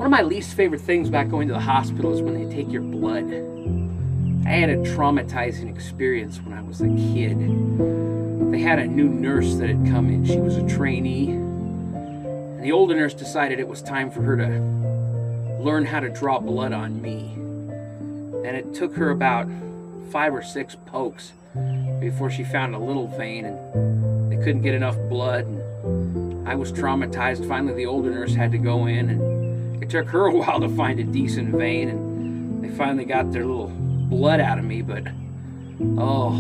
of my least favorite things about going to the hospital is when they take your blood. I had a traumatizing experience when I was a kid. They had a new nurse that had come in. She was a trainee. And the older nurse decided it was time for her to learn how to draw blood on me. And it took her about 5 or 6 pokes before she found a little vein, and they couldn't get enough blood. And I was traumatized. Finally, the older nurse had to go in, and it took her a while to find a decent vein, and they finally got their little blood out of me. But oh,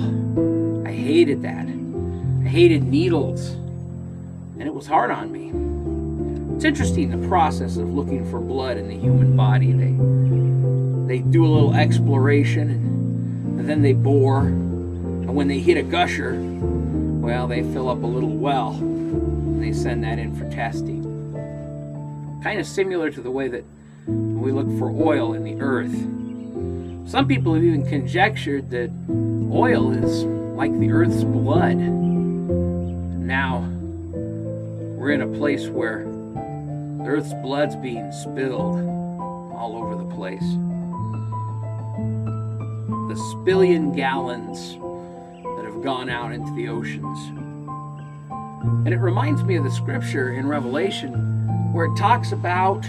I hated that. I hated needles, and it was hard on me. It's interesting, the process of looking for blood in the human body. They do a little exploration, and then they bore, and when they hit a gusher, well, they fill up a little well, and they send that in for testing. Kind of similar to the way that we look for oil in the earth. Some people have even conjectured that oil is like the earth's blood. Now, we're in a place where the earth's blood's being spilled all over the place. The spillion gallons that have gone out into the oceans. And it reminds me of the scripture in Revelation where it talks about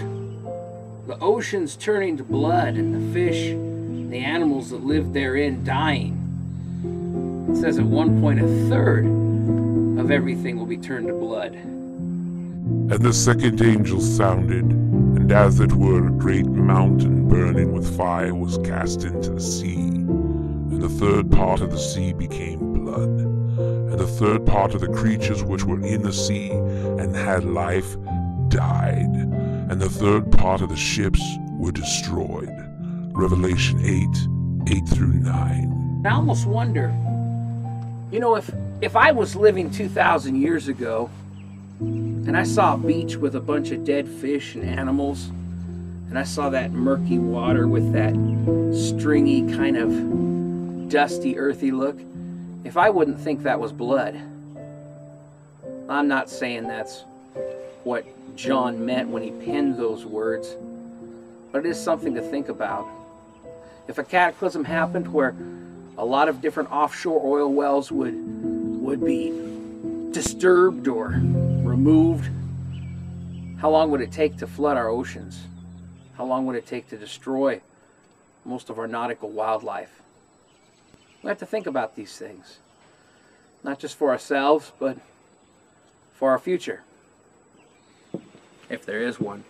the oceans turning to blood and the fish and the animals that live therein dying. It says at one point 1/3 of everything will be turned to blood. And the second angel sounded, and as it were a great mountain burning with fire was cast into the sea. And the third part of the sea became blood. And the third part of the creatures which were in the sea and had life died. And the third part of the ships were destroyed. Revelation 8 through 9. I almost wonder, you know, if I was living 2,000 years ago and I saw a beach with a bunch of dead fish and animals, and I saw that murky water with that stringy kind of dusty, earthy look, if I wouldn't think that was blood. I'm not saying that's what John meant when he penned those words, but it is something to think about. If a cataclysm happened where a lot of different offshore oil wells would be disturbed or removed, how long would it take to flood our oceans? How long would it take to destroy most of our nautical wildlife? We have to think about these things, not just for ourselves, but for our future, if there is one.